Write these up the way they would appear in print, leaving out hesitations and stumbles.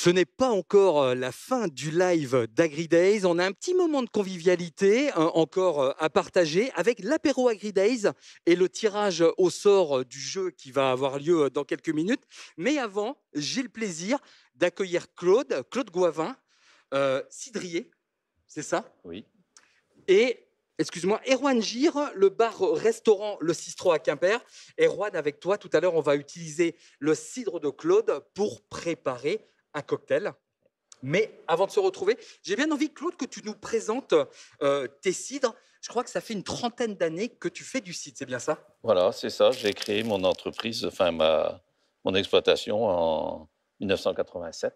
Ce n'est pas encore la fin du live d'Agri Days. On a un petit moment de convivialité encore à partager avec l'apéro Agri Days et le tirage au sort du jeu qui va avoir lieu dans quelques minutes. Mais avant, j'ai le plaisir d'accueillir Claude Goivin, cidrier, c'est ça? Oui. Et, excuse-moi, Erwan Gir, le bar-restaurant Le Cistro à Quimper. Erwan, avec toi, tout à l'heure, on va utiliser le cidre de Claude pour préparer un cocktail. Mais avant de se retrouver, j'ai bien envie, Claude, que tu nous présentes tes cidres. Je crois que ça fait une trentaine d'années que tu fais du cidre, c'est bien ça? Voilà, c'est ça. J'ai créé mon entreprise, enfin mon exploitation en 1987.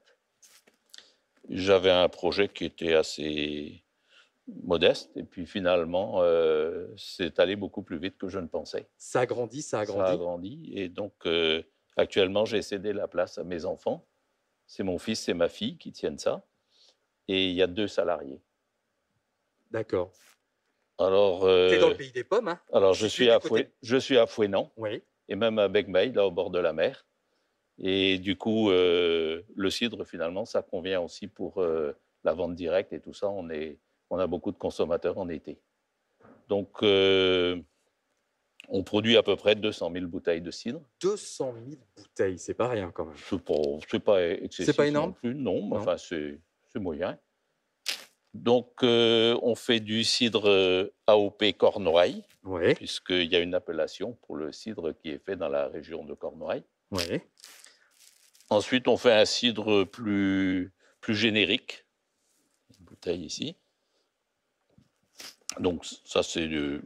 J'avais un projet qui était assez modeste et puis finalement, c'est allé beaucoup plus vite que je ne pensais. Ça a grandi, ça a Ça a grandi. grandi et donc actuellement, j'ai cédé la place à mes enfants. C'est mon fils et ma fille qui tiennent ça et il y a 2 salariés. D'accord. Alors, Tu es dans le pays des pommes, hein? alors Situé du côté. je suis à Fouesnant Oui. et même à Becmeil, là, au bord de la mer. Et du coup, le cidre, finalement, ça convient aussi pour la vente directe et tout ça. On a beaucoup de consommateurs en été. Donc, on produit à peu près 200 000 bouteilles de cidre. 200 000 bouteilles, c'est pas rien quand même. C'est pas C'est pas excessif non énorme? plus, non, mais Non. enfin, c'est moyen. Donc, on fait du cidre AOP Cornouailles, Oui, puisqu'il y a une appellation pour le cidre qui est fait dans la région de Cornouailles. oui. Ensuite, on fait un cidre plus générique, une bouteille ici. Donc, ça, c'est le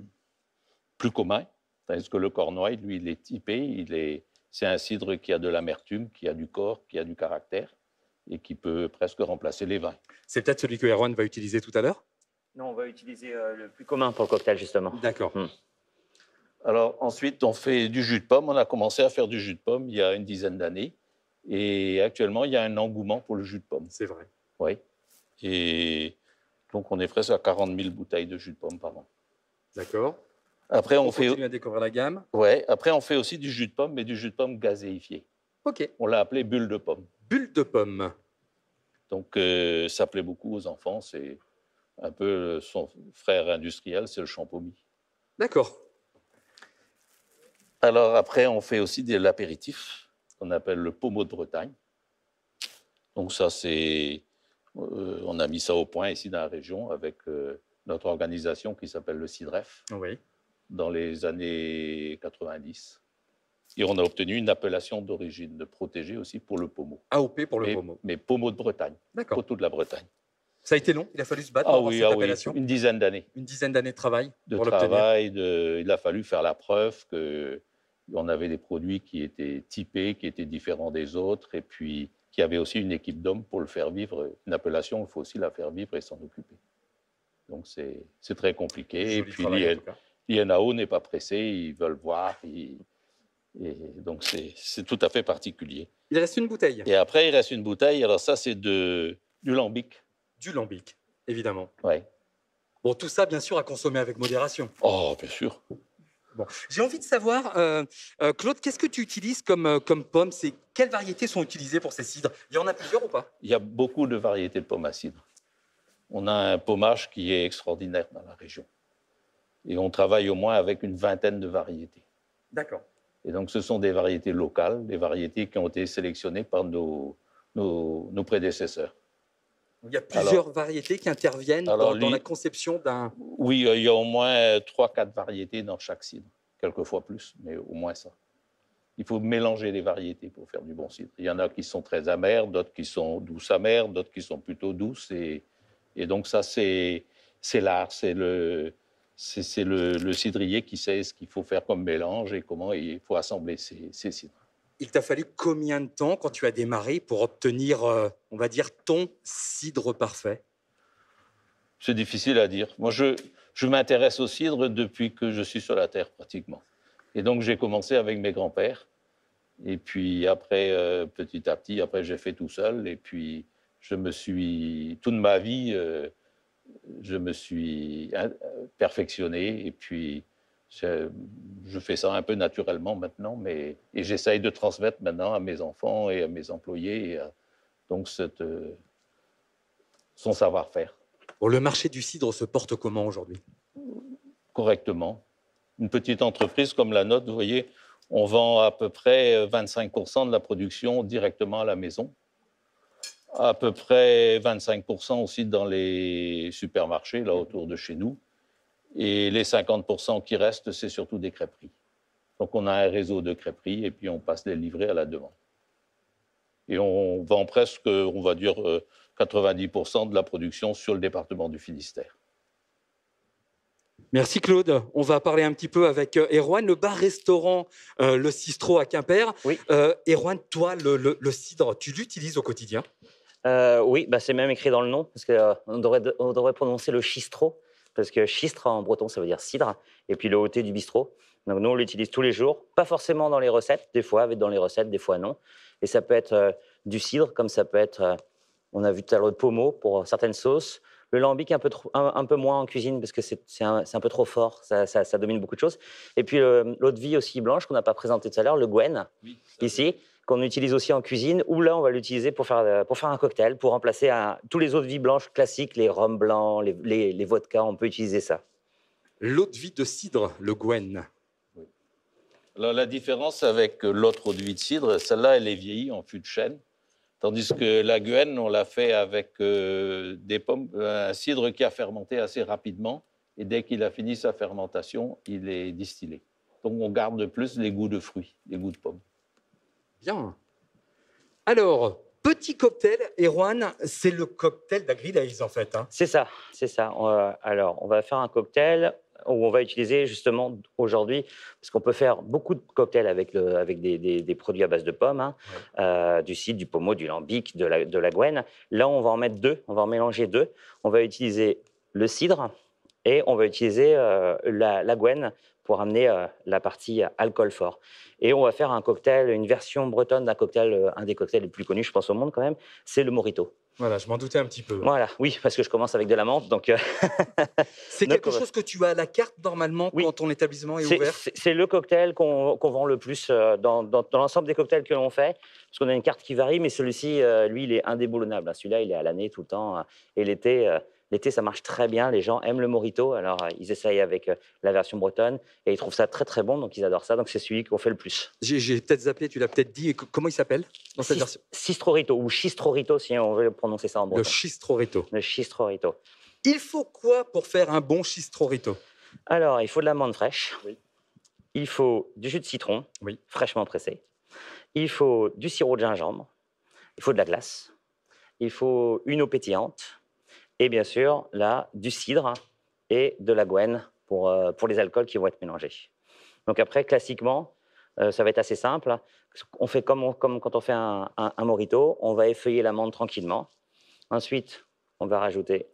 plus commun. Tandis que le Cornouailles, lui, il est typé. C'est un cidre qui a de l'amertume, qui a du corps, qui a du caractère et qui peut presque remplacer les vins. C'est peut-être celui que Erwan va utiliser tout à l'heure? Non, on va utiliser le plus commun pour le cocktail, justement. D'accord. Alors, ensuite, on fait du jus de pomme. On a commencé à faire du jus de pomme il y a une dizaine d'années. Et actuellement, il y a un engouement pour le jus de pomme. C'est vrai. Oui. Et donc, on est presque à 40 000 bouteilles de jus de pomme par an. D'accord. Après, On continue à découvrir la gamme. Ouais, après, on fait aussi du jus de pomme, mais du jus de pomme gazéifié. Ok. On l'a appelé bulle de pomme. Bulle de pomme. Donc, ça plaît beaucoup aux enfants. C'est un peu son frère industriel, c'est le champomis. D'accord. Alors, après, on fait aussi de l'apéritif, qu'on appelle le pommeau de Bretagne. Donc, ça, c'est. On a mis ça au point ici dans la région avec notre organisation qui s'appelle le CIDREF Oui. dans les années 90. Et on a obtenu une appellation d'origine protégée aussi pour le pommeau. AOP pour le pommeau. Mais pommeau de Bretagne, D'accord. poteau de la Bretagne. Ça a été long, il a fallu se battre pour avoir cette appellation. Une dizaine d'années. Une dizaine d'années de travail De pour l'obtenir. travail, il a fallu faire la preuve qu'on avait des produits qui étaient typés, qui étaient différents des autres, et puis qu'il y avait aussi une équipe d'hommes pour le faire vivre. Une appellation, il faut aussi la faire vivre et s'en occuper. Donc c'est très compliqué. Joli et puis travail, en tout cas. l'INAO n'est pas pressé, ils veulent voir. Et donc c'est tout à fait particulier. Il reste une bouteille. Et après, il reste une bouteille. Alors ça, c'est du lambic. Du lambic, évidemment. Ouais. Bon, tout ça, bien sûr, à consommer avec modération. Oh, bien sûr. Bon. J'ai envie de savoir, Claude, qu'est-ce que tu utilises comme pomme? Quelles variétés sont utilisées pour ces cidres? Il y en a plusieurs ou pas? Il y a beaucoup de variétés de pommes à cidre. On a un pommage qui est extraordinaire dans la région. Et on travaille au moins avec une vingtaine de variétés. D'accord. Et donc, ce sont des variétés locales, des variétés qui ont été sélectionnées par nos prédécesseurs. Il y a plusieurs variétés qui interviennent dans la conception d'un... Oui, il y a au moins 3-4 variétés dans chaque cidre. Quelquefois plus, mais au moins ça. Il faut mélanger les variétés pour faire du bon cidre. Il y en a qui sont très amères, d'autres qui sont douces amères, d'autres qui sont plutôt douces. Et donc ça, c'est l'art, c'est le cidrier qui sait ce qu'il faut faire comme mélange et comment il faut assembler ces cidres. Il t'a fallu combien de temps quand tu as démarré pour obtenir, on va dire, ton cidre parfait? C'est difficile à dire. Moi, je m'intéresse au cidre depuis que je suis sur la Terre, pratiquement. Et donc, j'ai commencé avec mes grands-pères. Et puis après, petit à petit, après, j'ai fait tout seul. Et puis, toute ma vie, je me suis perfectionné. Et puis, je fais ça un peu naturellement maintenant. Et j'essaye de transmettre maintenant à mes enfants et à mes employés donc son savoir-faire. Bon, le marché du cidre se porte comment aujourd'hui? Correctement. Une petite entreprise comme la nôtre, vous voyez, on vend à peu près 25% de la production directement à la maison, à peu près 25% aussi dans les supermarchés, là autour de chez nous, et les 50% qui restent, c'est surtout des crêperies. Donc on a un réseau de crêperies et puis on passe les livrets à la demande. Et on vend presque, on va dire, 90% de la production sur le département du Finistère. Merci Claude. On va parler un petit peu avec Erwan, le bar-restaurant Le Cistro à Quimper. Oui. Erwan, toi, le cidre, tu l'utilises au quotidien? Oui, bah, c'est même écrit dans le nom, parce qu'on devrait prononcer le chistro, parce que chistre en breton, ça veut dire cidre, et puis le OT du bistrot. Donc nous, on l'utilise tous les jours, pas forcément dans les recettes, des fois dans les recettes, des fois non. Et ça peut être du cidre, comme ça peut être, on a vu tout à l'heure, de pommeau pour certaines sauces. Le lambic, un peu moins en cuisine, parce que c'est un peu trop fort, ça domine beaucoup de choses. Et puis l'eau de vie aussi blanche, qu'on n'a pas présenté tout à l'heure, le Gwen, oui, ici, qu'on utilise aussi en cuisine, ou là, on va l'utiliser pour faire un cocktail, pour remplacer tous les eaux de vie blanches classiques, les rhums blancs, les vodkas, on peut utiliser ça. L'eau de vie de cidre, le Gwen. Oui. Alors, la différence avec l'autre eau de vie de cidre, celle-là, elle est vieillie en fût de chêne, tandis que la Gwen, on l'a fait avec des pommes, un cidre qui a fermenté assez rapidement, et dès qu'il a fini sa fermentation, il est distillé. Donc, on garde plus les goûts de fruits, les goûts de pommes. Bien. Alors, petit cocktail, Erwan, c'est le cocktail d'Agri-Days en fait. Hein. C'est ça, c'est ça. Alors, on va faire un cocktail où on va utiliser justement aujourd'hui, parce qu'on peut faire beaucoup de cocktails avec des produits à base de pommes, hein, ouais. Du cidre, du pommeau, du lambic, de la Gwen. Là, on va en mettre deux, on va en mélanger deux. On va utiliser le cidre et on va utiliser la Gwen pour amener la partie alcool fort. Et on va faire un cocktail, une version bretonne d'un cocktail, un des cocktails les plus connus, je pense, au monde quand même, c'est le Mojito. Voilà, je m'en doutais un petit peu. Voilà, oui, parce que je commence avec de la menthe, donc... C'est quelque chose que tu as à la carte normalement quand ton établissement est ouvert? C'est le cocktail qu'on vend le plus dans l'ensemble des cocktails que l'on fait, parce qu'on a une carte qui varie, mais celui-ci, lui, il est indéboulonnable. Celui-là, il est à l'année tout le temps, et l'été, ça marche très bien. Les gens aiment le Mojito, alors ils essayent avec la version bretonne, et ils trouvent ça très très bon, donc ils adorent ça, donc c'est celui qu'on fait le plus. J'ai peut-être zappé, tu l'as peut-être dit, comment il s'appelle dans cette version? Cistrorito, ou Chistrorito, si on veut prononcer ça en breton. Le Chistrorito. Le Chistrorito. Il faut quoi pour faire un bon Chistrorito? Alors, il faut de la menthe fraîche, oui. Il faut du jus de citron, oui. fraîchement pressé, il faut du sirop de gingembre, il faut de la glace, il faut une eau pétillante, et bien sûr, là, du cidre et de la Gwen pour les alcools qui vont être mélangés. Donc après, classiquement, ça va être assez simple. On fait comme quand on fait un Mojito, on va effeuiller la menthe tranquillement. Ensuite, on va rajouter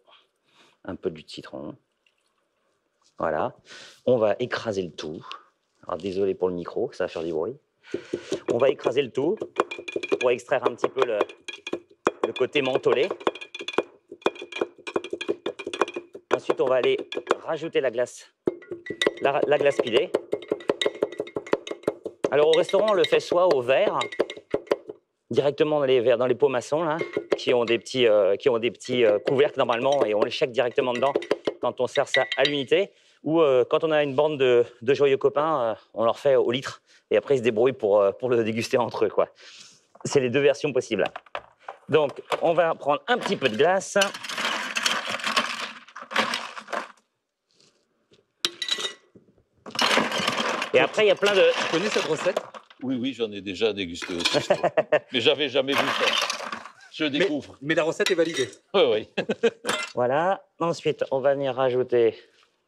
un peu de jus de citron. Voilà. On va écraser le tout. Alors, désolé pour le micro, ça va faire du bruit. On va écraser le tout pour extraire un petit peu le côté mentholé. Ensuite, on va aller rajouter la glace, la glace pilée. Alors, au restaurant, on le fait soit au verre, directement dans les pots maçons, là, qui ont des petits couvercles normalement, et on les check directement dedans quand on sert ça à l'unité. Ou quand on a une bande de joyeux copains, on leur fait au litre, et après ils se débrouillent pour le déguster entre eux, quoi. C'est les deux versions possibles. Donc, on va prendre un petit peu de glace. Et après, il y a plein de... Tu connais cette recette? Oui, j'en ai déjà dégusté aussi. Mais j'avais jamais vu ça. Je découvre. Mais la recette est validée. Oui. Voilà. Ensuite, on va venir rajouter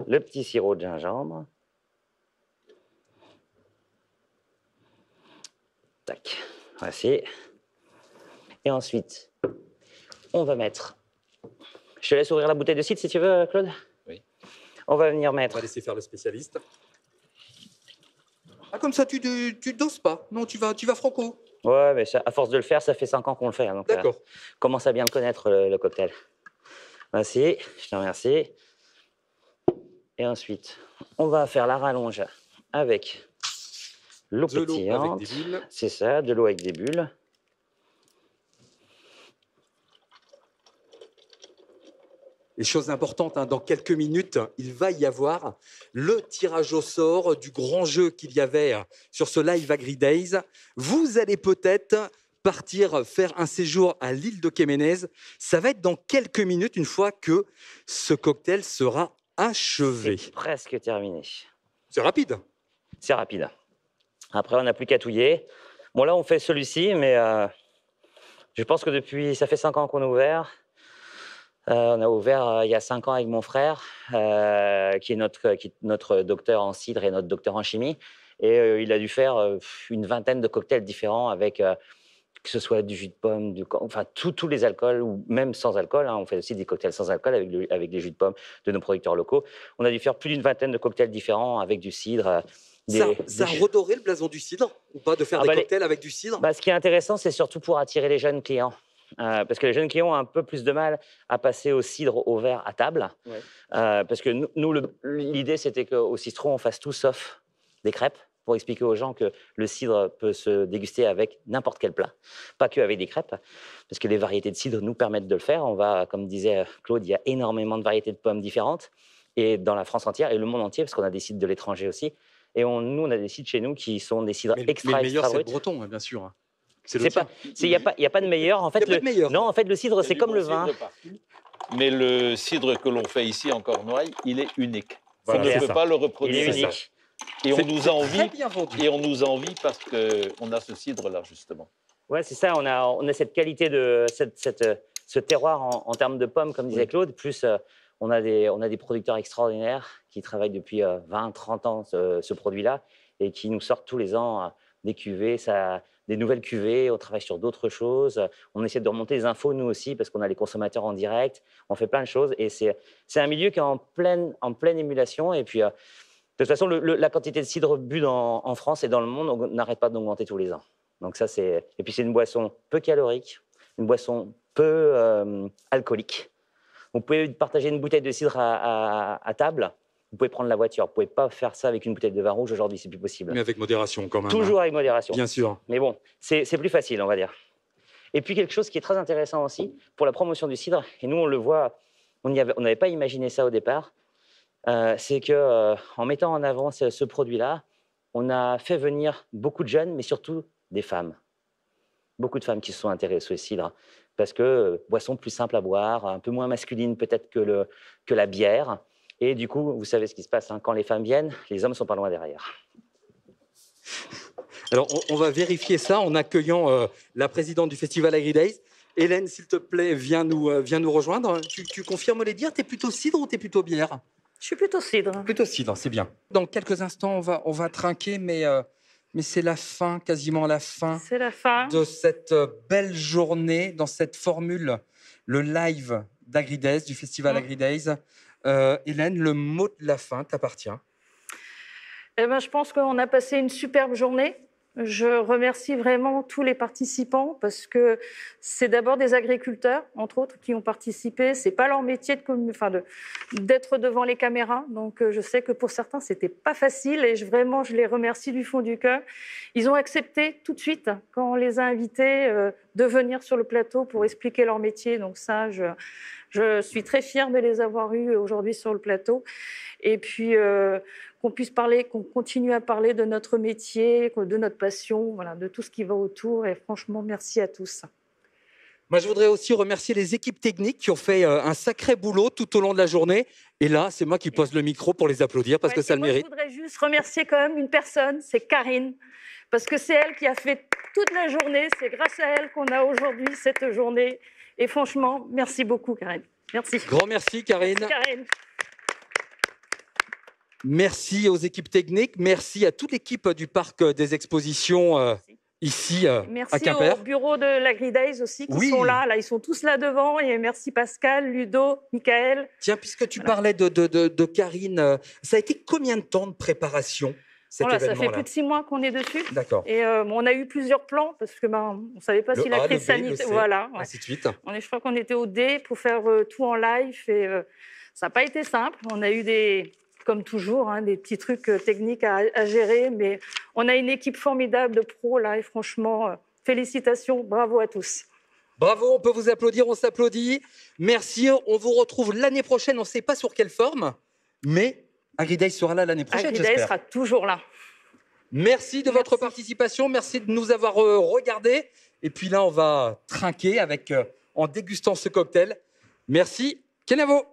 le petit sirop de gingembre. Tac. Voici. Et ensuite, on va mettre... Je te laisse ouvrir la bouteille de cidre si tu veux, Claude. Oui. On va venir mettre... On va laisser faire le spécialiste. Ah, comme ça, tu doses pas. Non, tu vas franco. Ouais, mais ça, à force de le faire, ça fait 5 ans qu'on le fait. Donc, d'accord. Commence à bien le connaître, le cocktail. Voici, je te remercie. Et ensuite, on va faire la rallonge avec l'eau pétillante. Avec des bulles. C'est ça, de l'eau avec des bulles. Et chose importante, dans quelques minutes, il va y avoir le tirage au sort du grand jeu qu'il y avait sur ce live Agri Days. Vous allez peut-être partir faire un séjour à l'île de Kéménez. Ça va être dans quelques minutes, une fois que ce cocktail sera achevé. C'est presque terminé. C'est rapide. C'est rapide. Après, on n'a plus qu'à touiller. Bon, là, on fait celui-ci, mais je pense que ça fait 5 ans qu'on a ouvert. On a ouvert il y a 5 ans avec mon frère, qui est notre docteur en cidre et notre docteur en chimie. Et il a dû faire une vingtaine de cocktails différents avec, que ce soit du jus de pomme, enfin tous les alcools, ou même sans alcool. On fait aussi des cocktails sans alcool avec des jus de pomme de nos producteurs locaux. On a dû faire plus d'une vingtaine de cocktails différents avec du cidre. Ça a redoré le blason du cidre ou pas, de faire des cocktails avec du cidre? Ce qui est intéressant, c'est surtout pour attirer les jeunes clients. Parce que les jeunes clients ont un peu plus de mal à passer au cidre au verre à table. Ouais. Parce que nous, l'idée, c'était qu'au citron, on fasse tout sauf des crêpes, pour expliquer aux gens que le cidre peut se déguster avec n'importe quel plat, pas qu'avec des crêpes, parce que les variétés de cidre nous permettent de le faire. Comme disait Claude, il y a énormément de variétés de pommes différentes, et dans la France entière et le monde entier, parce qu'on a des cidres de l'étranger aussi. Et nous, on a des cidres chez nous qui sont des cidres extra bruts. Mais le meilleur, c'est le breton, bien sûr. Il n'y a pas de meilleur. En fait, non, en fait, le cidre, c'est comme le vin. Mais le cidre que l'on fait ici en Cornouailles, il est unique. Voilà, on ne peut pas le reproduire. Il est unique. Et on nous envie parce qu'on a ce cidre-là, justement. Ouais, c'est ça. On a cette qualité de ce terroir en termes de pommes, comme disait Claude. Plus, on a des producteurs extraordinaires qui travaillent depuis 20, 30 ans ce produit-là et qui nous sortent tous les ans des cuvées, des nouvelles cuvées. On travaille sur d'autres choses. On essaie de remonter les infos, nous aussi, parce qu'on a les consommateurs en direct. On fait plein de choses. Et c'est un milieu qui est en pleine émulation. Et puis, de toute façon, la quantité de cidre bu en France et dans le monde, on n'arrête pas d'augmenter tous les ans. Donc ça, et puis, c'est une boisson peu calorique, une boisson peu alcoolique. Vous pouvez partager une bouteille de cidre à table. Vous pouvez prendre la voiture. Vous ne pouvez pas faire ça avec une bouteille de vin rouge. Aujourd'hui, c'est plus possible. Mais avec modération, quand même. Toujours avec modération. Bien sûr. Mais bon, c'est plus facile, on va dire. Et puis, quelque chose qui est très intéressant aussi, pour la promotion du cidre, et nous, on le voit, on n'avait pas imaginé ça au départ, c'est qu'en mettant en avant ce produit-là, on a fait venir beaucoup de jeunes, mais surtout des femmes. Beaucoup de femmes qui se sont intéressées au cidre. Parce que boisson plus simple à boire, un peu moins masculine peut-être que la bière. Et du coup, vous savez ce qui se passe, quand les femmes viennent, les hommes ne sont pas loin derrière. Alors, on va vérifier ça en accueillant la présidente du Festival Agri Days. Hélène, s'il te plaît, viens nous rejoindre. Tu confirmes les dires? T'es plutôt cidre ou t'es plutôt bière? Je suis plutôt cidre. Plutôt cidre, c'est bien. Dans quelques instants, on va trinquer, mais c'est la fin, quasiment la fin. C'est la fin de cette belle journée, dans cette formule, le live d'Agri Days, du Festival Agri Days. Hélène, le mot de la fin t'appartient. Je pense qu'on a passé une superbe journée. Je remercie vraiment tous les participants parce que c'est d'abord des agriculteurs, entre autres, qui ont participé. C'est pas leur métier d'être devant les caméras. Donc, je sais que pour certains, c'était pas facile et vraiment, je les remercie du fond du cœur. Ils ont accepté tout de suite, quand on les a invités, de venir sur le plateau pour expliquer leur métier. Donc ça, je suis très fière de les avoir eus aujourd'hui sur le plateau. Et puis, qu'on continue à parler de notre métier, de notre passion, voilà, de tout ce qui va autour. Et franchement, merci à tous. Moi, je voudrais aussi remercier les équipes techniques qui ont fait un sacré boulot tout au long de la journée. Et là, c'est moi qui pose le micro pour les applaudir parce que ça le mérite. Je voudrais juste remercier quand même une personne, c'est Karine, parce que c'est elle qui a fait toute la journée. C'est grâce à elle qu'on a aujourd'hui cette journée. Et franchement, merci beaucoup, Karine. Merci. Grand merci, Karine. Merci, Karine. Merci aux équipes techniques. Merci à toute l'équipe du Parc des Expositions ici à Quimper. Merci au bureau de l'Agri Days aussi qui sont là. Ils sont tous là devant. Et merci Pascal, Ludo, Michael. Tiens, puisque tu parlais de Karine, ça a été combien de temps de préparation cet événement-là? Ça fait plus de 6 mois qu'on est dessus. D'accord. Et on a eu plusieurs plans parce que on ne savait pas si la crise sanitaire. Voilà. Ouais. Ainsi de suite. Je crois qu'on était au D pour faire tout en live et ça n'a pas été simple. On a eu comme toujours, des petits trucs techniques à gérer, mais on a une équipe formidable de pros là et franchement, félicitations, bravo à tous. Bravo, on peut vous applaudir, on s'applaudit. Merci, on vous retrouve l'année prochaine, on ne sait pas sur quelle forme, mais AgriDays sera là l'année prochaine, AgriDays j'espère. sera toujours là. Merci de votre participation, merci de nous avoir regardés. Et puis là, on va trinquer avec, en dégustant ce cocktail. Merci, Kenavo.